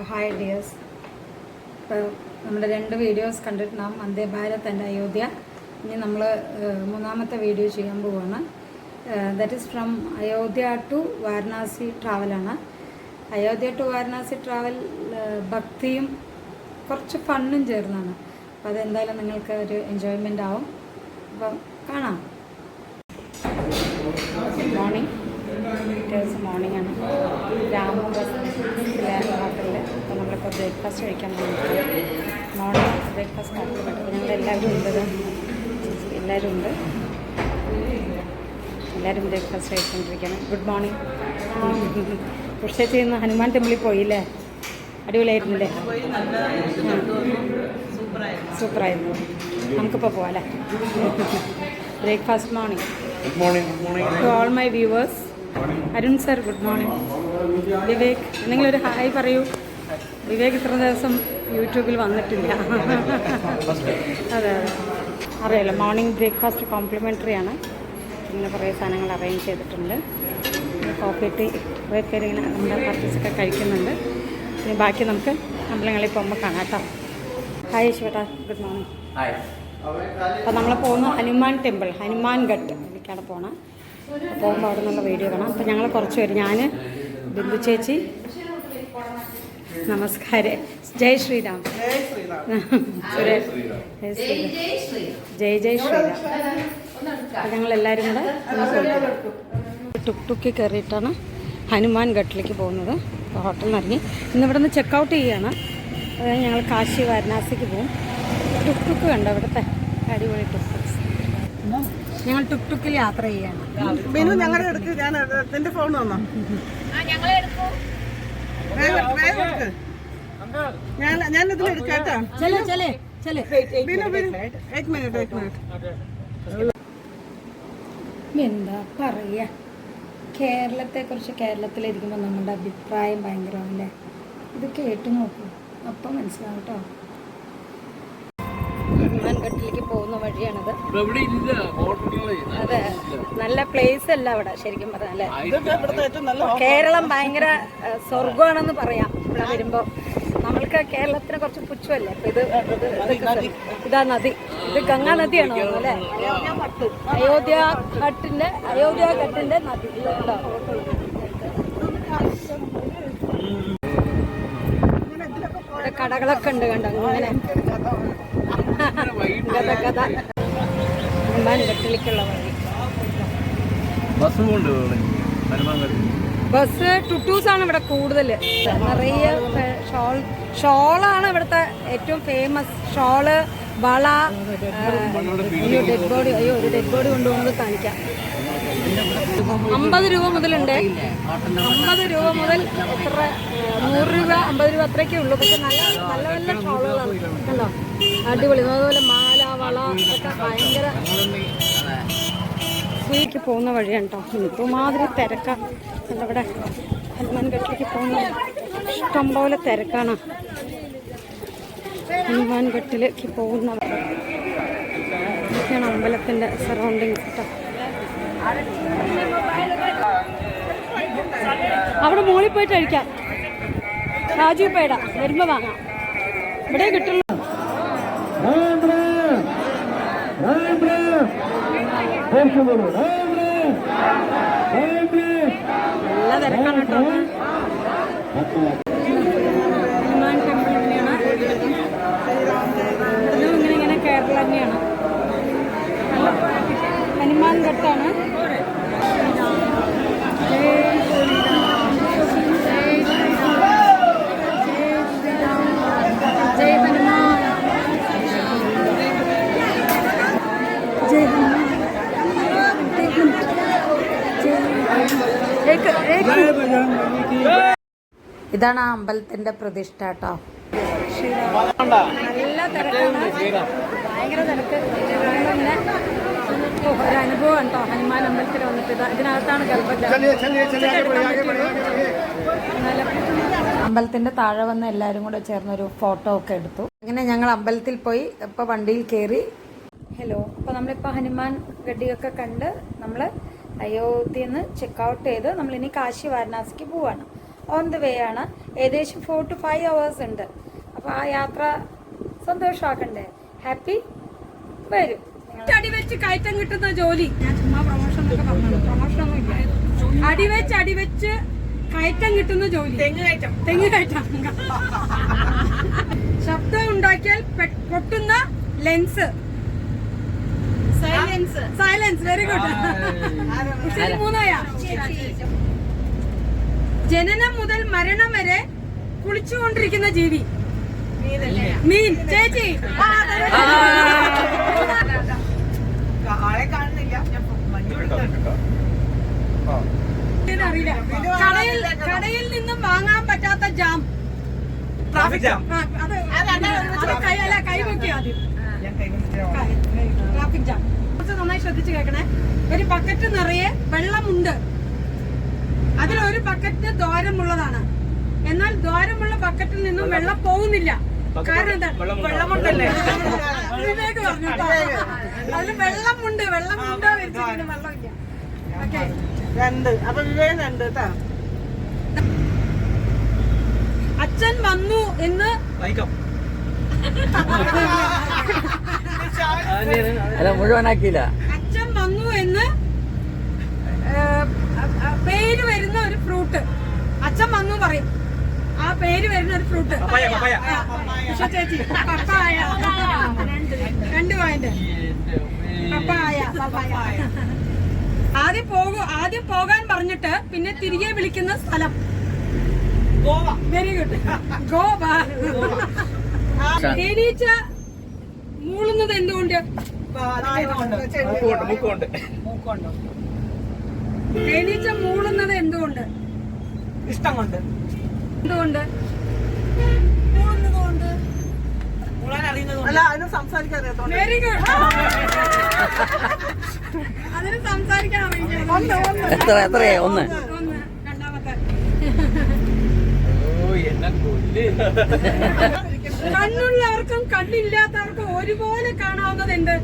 Hi dears. ഇപ്പോൾ നമ്മുടെ 2 videos കണ്ടിട്ട് നാം വന്ദേ ഭാരത് ആൻഡ് അയോധ്യ. ഇനി നമ്മൾ മൂന്നാമത്തെ വീഡിയോ ചെയ്യാൻ പോവുകയാണ്. That is from Ayodhya to Varanasi ട്രാവലാണ്. അയോധ്യ ടു വാരണാസി ട്രാവൽ ഭക്തിയും കുറച്ച് ഫണ്ണും ചേർന്നാണ്. അപ്പോൾ അതെന്തായാലും നിങ്ങൾക്ക് ഒരു എൻജോയ്മെൻ്റ് ആവും. അപ്പം കാണാം. മോർണിംഗ് മോർണിംഗ് ആണ്. രാമു ബസ്സിലെ ഹോട്ടലിൽ അപ്പോൾ നമ്മളിപ്പോൾ ബ്രേക്ക്ഫാസ്റ്റ് കഴിക്കാൻ പോകുന്നത്. മോർണിംഗ് ബ്രേക്ക്ഫാസ്റ്റ് ഹോട്ടലിൽ അപ്പോൾ ഞങ്ങളെല്ലാവരും ഉണ്ട്. എല്ലാവരും ബ്രേക്ക്ഫാസ്റ്റ് കഴിച്ചുകൊണ്ടിരിക്കുകയാണ്. Good morning. പക്ഷേ ചെയ്യുന്ന ഹനുമാൻ ടെമ്പിളിൽ പോയില്ലേ? അടിപൊളിയായിരുന്നില്ലേ? സൂപ്പറായിരുന്നു. നമുക്കിപ്പോൾ പോവാം അല്ലേ? Breakfast morning. To all my viewers. Arun sir good morning. Vivek എന്തെങ്കിലും ഒരു ഹായ് പറയൂ. വിവേക് ഇത്ര ദിവസം യൂട്യൂബിൽ വന്നിട്ടില്ല. അതെ അറിയാലോ. മോർണിംഗ് ബ്രേക്ക്ഫാസ്റ്റ് കോംപ്ലിമെൻ്ററി ആണ്. ഇങ്ങനെ കുറേ സാധനങ്ങൾ അറേഞ്ച് ചെയ്തിട്ടുണ്ട്. കോഫി ടീ കുറേ പേര് ഇങ്ങനെ നമ്മുടെ പർച്ചേസൊക്കെ കഴിക്കുന്നുണ്ട്. ഇനി ബാക്കി നമുക്ക് അമ്പലങ്ങളിൽ പോകുമ്പോൾ കാണാം കേട്ടോ. ഹായ് ശ്വേട്ടാ ഗുഡ് മോർണിംഗ്. അപ്പോൾ നമ്മൾ പോകുന്ന ഹനുമാൻ ടെമ്പിൾ, ഹനുമാൻ ഘട്ട് എനിക്കാണ് പോകണം. പോകുമ്പോൾ അവിടെ നിന്നുള്ള വീഡിയോ കാണാം. അപ്പോൾ ഞങ്ങൾ കുറച്ച് പേര്, ഞാൻ, ബിന്ദു ചേച്ചി, നമസ്കാരം, ജയ് ശ്രീരാം, ജയ് ശ്രീരാം. അപ്പോൾ ഞങ്ങളെല്ലാവരും കൂടെ ടുക്ക് കയറിയിട്ടാണ് ഹനുമാൻ ഘട്ടിലേക്ക് പോകുന്നത്. അപ്പോൾ ഹോട്ടലിൽ നിന്ന് ഇറങ്ങി ഇന്നിവിടെ നിന്ന് ചെക്കൗട്ട് ചെയ്യുകയാണ്. അതായത് ഞങ്ങൾ കാശി വാരണാസിക്ക് പോകും. ടുക്ക് കണ്ടോ ഇവിടുത്തെ അടിപൊളി ടുക്ക്. ഞങ്ങൾ ടുക്കിൽ യാത്ര ചെയ്യാണ്. ബിനു ഞങ്ങളുടെ എടുക്ക്. ഞാൻ എന്റെ ഫോൺ വന്നോ? ഞാൻ ഇതിൽ എടുക്കാട്ടോ. എന്താ പറയാ, കേരളത്തെക്കുറിച്ച് കേരളത്തിലിരിക്കുമ്പോൾ നമ്മുടെ അഭിപ്രായം ഭയങ്കരമല്ലേ? ഇത് കേട്ട് നോക്കൂ, അപ്പം മനസ്സിലാവും കേട്ടോ. ഹനുമാൻഘട്ടിലേക്ക് പോകുന്ന വഴിയാണത്. അതെ, നല്ല പ്ലേസ് അല്ല അവിടെ ശരിക്കും പറഞ്ഞാലേ. കേരളം ഭയങ്കര സ്വർഗമാണെന്ന് പറയാം ഇവിടെ വരുമ്പോൾ. നമ്മൾക്ക് കേരളത്തിന് കുറച്ച് പുച്ഛമല്ലേ. അപ്പൊ ഇതാ നദി, ഇത് ഗംഗാ നദിയാണോ അല്ലേ? അയോധ്യ ഘട്ടിന്റെ നദി ഉണ്ടോ? ഇവിടെ കടകളൊക്കെ ഉണ്ട് കണ്ടോ ഇങ്ങനെ. ഹനുമാൻഘട്ടിലേക്കുള്ള വഴി. ബസ് ടുട്ടൂസാണ് ഇവിടെ കൂടുതൽ. നിറയെ ഷോളാണ് ഇവിടുത്തെ ഏറ്റവും ഫേമസ്. ഷോള്, വള. ഒരു ഡെഡ് ബോഡി കൊണ്ടുപോകുന്നത് കാണിക്കാം. 50 രൂപ മുതലുണ്ട്. 50 രൂപ മുതൽ എത്ര 100 രൂപ 50 രൂപ അത്രയൊക്കെ ഉള്ളൂ. പക്ഷെ നല്ല നല്ല നല്ല ഷോളുകളാണ് കണ്ടോ, അടിപൊളി. അതുപോലെ മാല, വള ഒക്കെ ഭയങ്കര. സ്ത്രീക്ക് പോകുന്ന വഴിയാണ് കേട്ടോ. ഇതുമാതിരി തിരക്കാണ് ഇവിടെ. ഹനുമാൻഘട്ടിലേക്ക് പോകുന്ന ഇഷ്ടംപോലെ തിരക്കാണ്. ഹനുമാൻഘട്ടിലേക്ക് പോകുന്ന ഇതൊക്കെയാണ് അമ്പലത്തിൻ്റെ സറൗണ്ടിങ്സ് കേട്ടോ. അവിടെ മുകളിൽ പോയിട്ട് കഴിക്കാം. രാജു പേട വരുമ്പോൾ വാങ്ങാം. ഇവിടെ കിട്ടുള്ളൂ. നല്ല തിരക്കാണ് കേട്ടോ. ഹനുമാൻ ടെമ്പിൾ തന്നെയാണ്. ഇങ്ങനെ കേരള തന്നെയാണ്. ഹനുമാൻ ഘട്ടാണ്. ഇതാണ് ആ അമ്പലത്തിന്റെ പ്രതിഷ്ഠ കേട്ടോ. നല്ല തിരക്കാണ്, ഭയങ്കര തിരക്ക്. ഒരനുഭവം കേട്ടോ ഹനുമാൻ അമ്പലത്തിൽ വന്നിട്ട്. ഇതിനകത്താണ് അമ്പലത്തിന്റെ താഴെ വന്ന് എല്ലാവരും കൂടെ ചേർന്നൊരു ഫോട്ടോ ഒക്കെ എടുത്തു. അങ്ങനെ ഞങ്ങൾ അമ്പലത്തിൽ പോയി. ഇപ്പോൾ വണ്ടിയിൽ കയറി. ഹലോ. അപ്പോൾ നമ്മളിപ്പോൾ ഹനുമാൻ ഗഡിയൊക്കെ കണ്ട് നമ്മൾ അയോധ്യയിൽ നിന്ന് ചെക്കൗട്ട് ചെയ്ത് നമ്മളിനി കാശി വാരണാസിക്ക് പോവാണ്. ഓൺ ദ വേ ആണ്. ഏകദേശം 4 to 5 hours ഉണ്ട്. അപ്പോൾ ആ യാത്ര സന്തോഷമാക്കണ്ടേ? ഹാപ്പി വരും. അടിവെച്ച് കയറ്റം കിട്ടുന്ന ജോലി. ഞാൻ ചുമ്മാ പ്രൊമോഷൻ എന്നൊക്കെ പറഞ്ഞു. പ്രൊമോഷനൊന്നും ഇല്ല. അടിവെച്ച് കയറ്റം കിട്ടുന്ന ജോലി. തെങ്ങ് കയറ്റം. ശബ്ദം ഉണ്ടാക്കിയാൽ പൊട്ടുന്ന ലെൻസ്. സൈലൻസ്. Very good. 3 ജനനം മുതൽ മരണം വരെ കുളിച്ചുകൊണ്ടിരിക്കുന്ന ജീവി. മീൻ. ചേച്ചി അറിയില്ല. കടയിൽ നിന്നും വാങ്ങാൻ പറ്റാത്ത ജാം. Traffic jam. കൈ പൊക്കി ആദ്യം. Traffic jam. കുറച്ച് നന്നായി ശ്രദ്ധിച്ചു കേൾക്കണേ. ഒരു ബക്കറ്റ് നിറയെ വെള്ളമുണ്ട്. അതിലൊരു ബക്കറ്റ് ദ്വാരമുള്ളതാണ്. എന്നാൽ ദ്വാരമുള്ള ബക്കറ്റിൽ നിന്നും വെള്ളം പോകുന്നില്ല. കാരണം എന്താ? വെള്ളമുണ്ടല്ലേ? വിവേക് പറഞ്ഞു. അതിൽ വെള്ളമുണ്ട്. വെള്ളമുണ്ടോ വെച്ചിരിക്കുന്ന വെള്ളമില്ല. ഓക്കെ. 2. അപ്പൊ വിവേക് 2 കേട്ടാ. അച്ഛൻ വന്നു എന്ന് മുഴുവനാക്കിയില്ല. അച്ഛൻ വന്നു എന്ന് പേര് വരുന്ന ഒരു ഫ്രൂട്ട്. അച്ഛൻ വന്നു പറയും. ആ പേര് വരുന്ന ഒരു ഫ്രൂട്ട്. ചേച്ചി പപ്പായ. 2 പോയിന്റ്. പപ്പായ. ആദ്യം പോകാൻ പറഞ്ഞിട്ട് പിന്നെ തിരികെ വിളിക്കുന്ന സ്ഥലം. Very good. ഗോവ. തേനീച്ച മൂളുന്നത് എന്തുകൊണ്ട്? തേനീച്ച മൂളുന്നത് എന്തുകൊണ്ട്? ഇഷ്ടം കൊണ്ട്. എന്തുകൊണ്ട്? അല്ല, അതിന് സംസാരിക്കാൻ അറിയാത്തോണ്ട്. Very good. അതിന് സംസാരിക്കാൻ അറിയില്ല. എത്രയാ? 1. രണ്ടാമത്തെ. കണ്ണുള്ളവർക്കും കണ്ണില്ലാത്തവർക്കും ഒരുപോലെ കാണാവുന്നത് എന്ത്?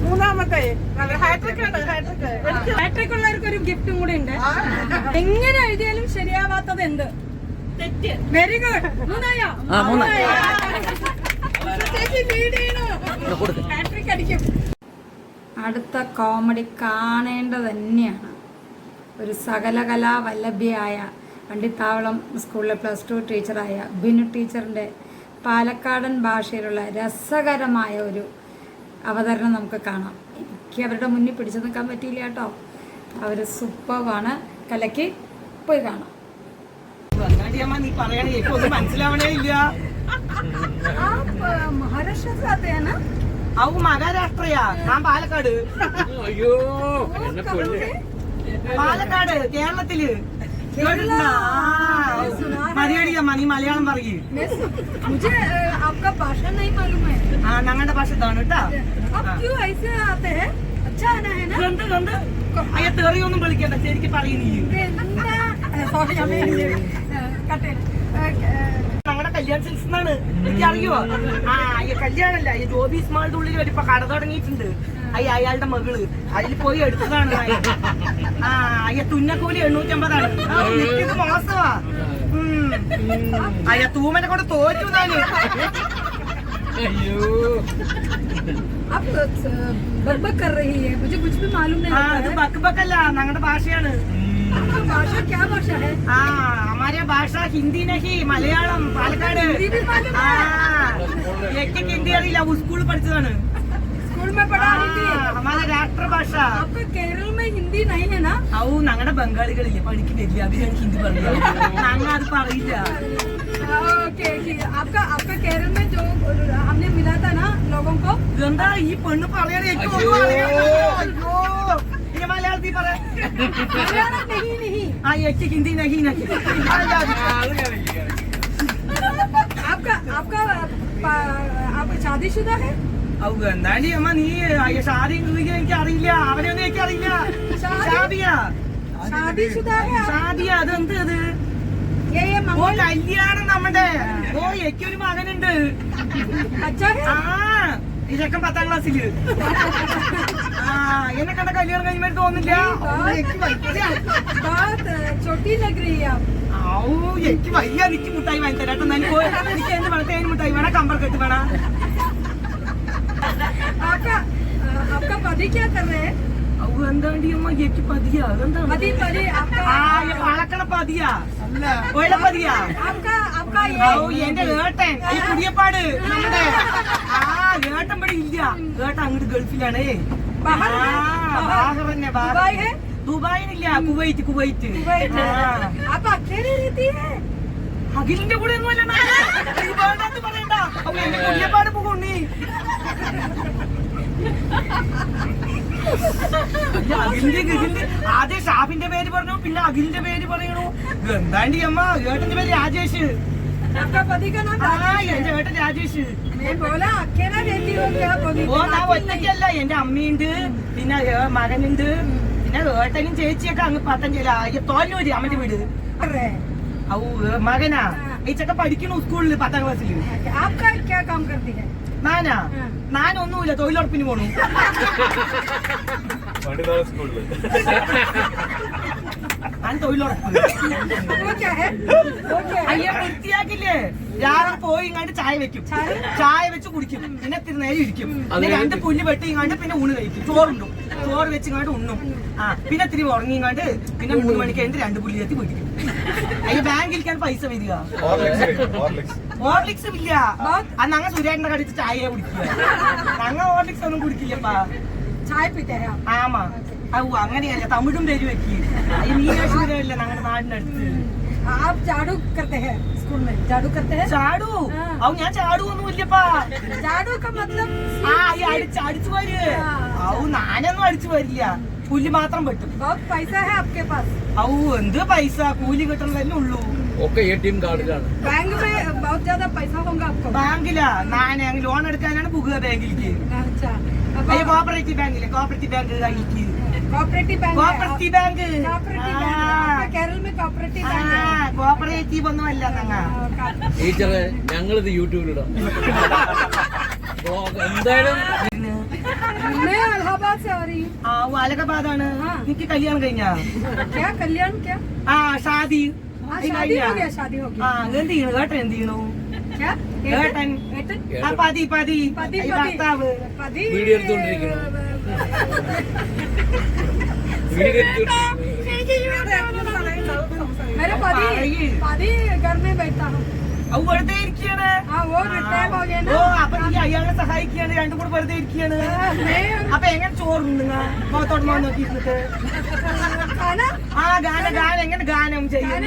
മൂന്നാമത്തെ ഹാട്രിക് ഉള്ളവർക്ക് ഒരു ഗിഫ്റ്റും കൂടെ ഉണ്ട്. എങ്ങനെ എഴുതിയാലും ശരിയാവാത്തത് എന്ത്? തെറ്റ്. Very good. 3 ഹാട്രിക് അടിക്കും. അടുത്ത കോമഡി കാണേണ്ടത് തന്നെയാണ്. ഒരു സകലകലാ വല്ലഭ്യയായ വണ്ടിത്താവളം സ്കൂളിലെ +2 ടീച്ചറായ ബിനു ടീച്ചറിൻ്റെ പാലക്കാടൻ ഭാഷയിലുള്ള രസകരമായ ഒരു അവതരണം നമുക്ക് കാണാം. എനിക്ക് അവരുടെ മുന്നിൽ പിടിച്ചു നിൽക്കാൻ പറ്റിയില്ല കേട്ടോ. അവർ സൂപ്പറാണ്. കലക്കി പോയി കാണാം. നീ പറയണേ ഒന്നും മനസ്സിലാവണേ ഇല്ല. മഹാരാഷ്ട്രത്തിലാണ്. മഹാരാഷ്ട്രയാ. ഞാൻ പാലക്കാട്. പാലക്കാട് കേരളത്തില്. മലയാളിയമ്മ, നീ മലയാളം പറയൂ. ഞങ്ങളുടെ ഭാഷ ഇതാണ് കേട്ടാ. അയ്യ തെറിയൊന്നും വിളിക്കണ്ട, ശരിക്ക് പറയുന്നീ. ഞങ്ങളുടെ കല്യാൺ സിൽക്സ് എന്നാണ്. എനിക്ക് അറിയോ? കല്യാണല്ല, ഈ ജോബീസ് മാളുടെ ഉള്ളിൽ ഒരിപ്പോ കട തുടങ്ങിയിട്ടുണ്ട്. അയാളുടെ മകള് അതിൽ പോയി എടുത്തതാണ്. തുന്നക്കൂലി 850 നിൽക്കുന്നത് മാസമാ. തൂമനെ കൊണ്ട് തോറ്റു താന്. അത് ബക്ക് ബക്കല്ല, ഞങ്ങളുടെ ഭാഷയാണ്. हमारे भाषा हिंदी नहीं, मलयालम. पालक्काड. हिंदी അറിയില്ല, സ്കൂളിൽ പഠിച്ചതാണ്. स्कूल में पढ़ा हिंदी. हमारा राष्ट्रभाषा. आपका केरल में हिंदी नहीं है ना? ഞങ്ങളുടെ ബംഗാളികളില്ലേ പഠിക്കുന്നില്ല, അത് ഞാൻ ഹിന്ദി പറയില്ല. ഞങ്ങൾ അത് പറയില്ല. आपका केरल में जो हमने मिला था ना लोगों को. എന്താ ഈ പെണ്ണ് പറയണേ? मलयालती पर मलयालम नहीं. एक हिंदी नहीं. आपका शादीशुदा है? എന്താണ്ടി അമ്മ നീ ഷാദി എനിക്ക് അറിയില്ല, അവനെയൊന്നും എനിക്ക് അറിയില്ല. ഷാദിയ അതെന്ത്? അത് കല്യാണം നമ്മുടെ. എനിക്കൊരു മകനുണ്ട്. ഈ ചെക്കൻ 10ാം ക്ലാസ്സില്. ആ എന്നെ കണ്ട കല്യാണം കഴിയുമ്പോൾ തോന്നില്ല. छोटी लग रही है आप എനിക്ക് വയ്യ. എനിക്ക് മുട്ടായി വാങ്ങി തരാട്ടോ. എനിക്ക് എന്ത് വേണം? തേൻ മുട്ടായി വേണം, കമ്പർ കെട്ട് വേണം. आपका पति क्या कर रहे हैं എന്താണ്ടി അമ്മ എനിക്ക് പതിയാ? എന്താണ് पति पति आपका വളക്കണ പതിയാ? ഒഴപ്പതിയാ? आपका എന്റെ ഏട്ടൻ ഈ പുതിയപ്പാട് നമ്മുടെ ഏട്ടൻ ഇവിടെ ഇല്ല. ഏട്ടൻ അങ്ങോട്ട് ഗൾഫിലാണേ. दुबई है ദുബായിനില്ല, കുവൈറ്റ്. आप अकेले रहती है അഖിലിന്റെ കൂടെ ഒന്നുമല്ല പറയണ്ട. എന്റെ പുതിയപ്പാട് പോകുണ്ണി. അഖിലിന്റെ ആദ്യം ഷാഫിന്റെ പേര് പറഞ്ഞു, പിന്നെ അഖിലിന്റെ പേര് പറയണു. എന്താണ്ടി അമ്മ? ഏട്ടന്റെ പേര് രാജേഷ്. आपका पति का नाम എന്റെ ഏട്ടൻ രാജേഷ്. मैं बोला अकेला रहती हो क्या पति ഓ ഞാൻ ഒറ്റയ്ക്കല്ല, എന്റെ അമ്മയുണ്ട്, പിന്നെ മകനുണ്ട്, പിന്നെ ഏട്ടനും ചേച്ചിയൊക്കെ അങ്ങ് പത്തഞ്ചേല തോന്നൂര് അമ്മന്റെ വീട്. कर रहे हैं ഔ മകനാ ഈ ചെക്ക പഠിക്കണു സ്കൂളില് 10ാം ക്ലാസ്സില്. आपका क्या काम करती है ഞാനൊന്നുമില്ല, തൊഴിലുറപ്പിന് പോണു. ഞാൻ തൊഴിലുറപ്പ്. वो क्या है वो क्या है അയ്യ വൃത്തിയാക്കില്ലേ? രാവിലെ പോയി ഇങ്ങാണ്ട് ചായ വെക്കും, ചായ വെച്ച് കുടിക്കും, പിന്നെ ഇത്തിരി നേരം ഇരിക്കും, പിന്നെ 2 പുല്ല് വെട്ടി ഇങ്ങാണ്ട് പിന്നെ ഊണ് കഴിക്കും, ചോറുണ്ടും, ചോറ് വെച്ചിങ്ങാണ്ട് ഉണ്ണും. പിന്നെ ഇത്തിരി ഉറങ്ങിങ്ങാണ്ട് പിന്നെ 3 മണിക്ക് കഴിഞ്ഞ് 2 പുല്ല് ചെത്തി കുടിക്കും. അയ്യ ബാങ്കിലേക്കാണ് പൈസ വരിക. ഹോർലിക്സ് ഇല്ല. ഞങ്ങ സുരേട്ടന്റെ കടിച്ച് ചായ കുടിക്കുക. ഞങ്ങ ഹോർലിക്സ് ഒന്നും കുടിക്കില്ലപ്പാ. चाय पीते हैं आप ആമാ. അങ്ങനെയല്ല, തമിഴും പേര് വെക്കി. മീനാശുരല്ലേ ഞങ്ങളുടെ നാടിനടുത്ത്. आप झाड़ू करते हैं स्कूल में झाड़ू करते हैं ചാടു ഞാൻ ചാടു ഒന്നുമില്ലപ്പാ. झाड़ू का मतलब ഈ അടിച്ചു വര്. ഞാനൊന്നും അടിച്ചു വരില്ല, പുല്ല് മാത്രം വെട്ടും. बहुत पैसा है आपके पास എന്ത് പൈസ? കൂലി കിട്ടണതന്നെ ഉള്ളൂ. ഒക്കെ ATM കാർഡിലാണ്. बैंक में बहुत ज्यादा पैसा होगा आपको ബാങ്കിലാ ഞാൻ ലോൺ എടുക്കാനാണ് പോകുക ബാങ്കിലേക്ക്. अच्छा അയ്യോ കോപ്പറേറ്റീവ് ബാങ്കിലെ കോപ്പറേറ്റീവ് ബാങ്ക് കയ്യിലേക്ക്. Cooperative bank cooperative bank. Cooperative bank आपका केरल में कोऑपरेटिव बैंक है കോപ്പറേറ്റീവ് ഒന്നും അല്ല ഞങ്ങ. ടീച്ചറെ ഞങ്ങളിത് യൂട്യൂബിലിടാം. എന്തായാലും मैं इलाहाबाद से आ रही हूँ അലഹബാദാണ്. എനിക്ക് കല്യാണം കഴിഞ്ഞാ? क्या कल्याण क्या ഷാദി शादी हो गया शादी हो गया എന്ത് ചെയ്യണു? ഏട്ടൻ എന്ത് ചെയ്യണു? क्या ഏട്ടൻ एटन പതി पति ഭർത്താവ് पति വീഡിയോ എടുത്തോണ്ടിരിക്കുന്നു. मेरे पति घर में बैठता हूँ വെറുതെ ഇരിക്കുകയാണ്. हाँ वो रिटायर हो गया ना അപ്പൊ നീ അയാളെ സഹായിക്കുകയാണ്, രണ്ടും കൂടെ വെറുതെ ഇരിക്കുകയാണ്. मैं അപ്പൊ എങ്ങനെ ചോറുണ്ടുങ്ങ മുഖത്തോട്ട് മുഖം നോക്കി ഇരുന്നിട്ട്? खाना ഗാനം എങ്ങനെ ഗാനം ചെയ്യും?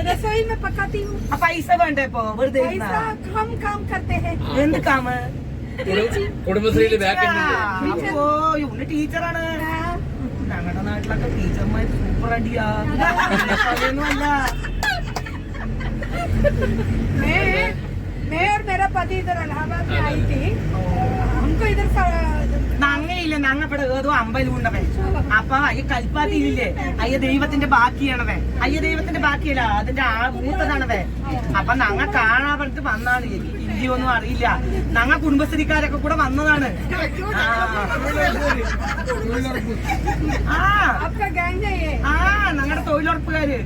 रसोई में पकाती हूँ പൈസ വേണ്ടേ ഇപ്പൊ? വെറുതെ ഇരുന്നാ? पैसा हम काम करते हैं എന്ത് കാമ്? കുടുംബശ്രീയില് വേക്കൻസി ഉണ്ട്. അപ്പോ ഇവന് ടീച്ചറാണ്. ഞങ്ങളുടെ നാട്ടിലൊക്കെ ടീച്ചർമാർ സൂപ്പർ അടിയാ. അല്ല मैं और मेरा पति इधर इलाहाबाद में आई थी हमको इधर അങ്ങനെയില്ല, ഞങ്ങടെ ഏതോ അമ്പലം ഉണ്ടവൻ. അപ്പൊ അയ്യ കൽപ്പാത്തിയില്ലേ, അയ്യ ദൈവത്തിന്റെ ബാക്കിയാണവൻ. അയ്യ ദൈവത്തിന്റെ ബാക്കിയല്ല, അതിന്റെ മൂത്തതാണവൻ. അപ്പൊ ഞങ്ങ കാണാൻ പറഞ്ഞിട്ട് വന്നാണ്. ഹിന്ദിയൊന്നും അറിയില്ല. ഞങ്ങ കുടുംബശ്രീക്കാരൊക്കെ കൂടെ വന്നതാണ്. आपका गैंग है ये ഞങ്ങളുടെ തൊഴിലുറപ്പുകാര്.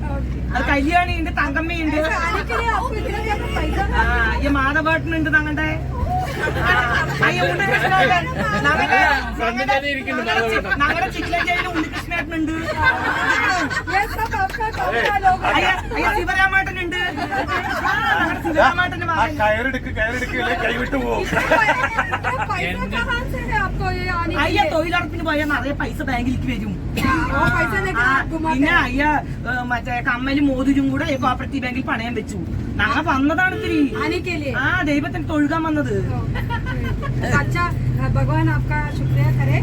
അത് കല്യാണിയുണ്ട്, തങ്കമ്മയുണ്ട്, आने के लिए आपको इतना ज्यादा पैसा അയ്യ മാധവേട്ടനുണ്ട്. ഞങ്ങളുടെ അയ്യ ഉണ്ണികൃഷ്ണേട്ടൻ. ഞങ്ങളുടെ ചിക്കലഞ്ചേരിയിൽ ഉണ്ണികൃഷ്ണേട്ടനുണ്ട്. ये सब आपका काम का लोग हैं। അയ്യ ശിവരാമേട്ടനുണ്ട്. ഞങ്ങളുടെ ശിവരാമേട്ടന് കയറെടുക്ക് കൈവിട്ടു പോകും. पैसा कहाँ से है आपको ये आने के അയ്യ लिए തൊഴിലുറപ്പിന് പോയാൽ നിറയെ പൈസ ബാങ്കിലേക്ക് വരും. वो पैसा लेकर आप घुमाते പിന്നെ हैं അയ്യ മറ്റേ കമ്മലും മോതിരും കൂടെ കോപ്പറേറ്റീവ് ബാങ്കിൽ പണയം വെച്ചു. ഞങ്ങൾ വന്നതാണ് ഇത്തിരി. आने के लिए ദൈവത്തിന് തൊഴുകാൻ വന്നത്. अच्छा भगवान आपका शुक्रिया करे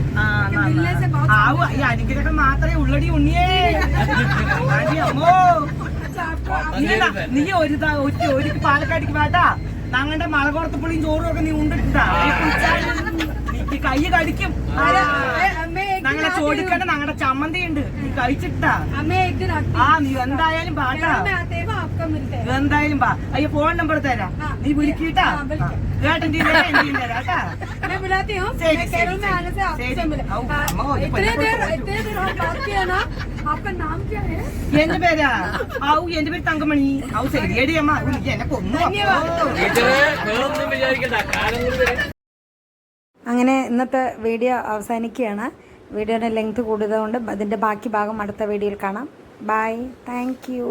कि मिलने से बहुत ഈ അനുഗ്രഹം മാത്രമേ ഉള്ളടി ഉണ്ണിയേ. അമ്മോ अच्छा आपको നീ ഒരു പാലക്കാടിക്ക് വേട്ടാ. ഞങ്ങളുടെ മലകോർത്തപ്പുള്ളിയും ചോറും ഒക്കെ നീ ഉണ്ടിട്ടാ. കൈ കടിക്കും. मैं एक ഞങ്ങളെ ചോദിക്കേണ്ട ഞങ്ങളുടെ ചമ്മന്തി ഉണ്ട് നീ കഴിച്ചിട്ടാ ആ നീ എന്തായാലും പാട്ടാ എന്തായാലും പാ അയ്യോ ഫോൺ നമ്പർ തരാം നീ വിളിക്കിട്ടാ കേട്ടെന്റെ കേട്ടാ ശരി ശരി എന്റെ പേരാ എന്റെ പേര് തങ്കമണി ശരിയടി അമ്മ എന്നെ കൊന്നു ടീച്ചറെ വേറൊന്നും വിചാരിക്കണ്ട കാലം കൂടി വരും. അങ്ങനെ ഇന്നത്തെ വീഡിയോ അവസാനിക്കുകയാണ്. വീഡിയോയുടെ ലെങ്ത് കൂടുതലുകൊണ്ട് അതിൻ്റെ ബാക്കി ഭാഗം അടുത്ത വീഡിയോയിൽ കാണാം. Bye, thank U.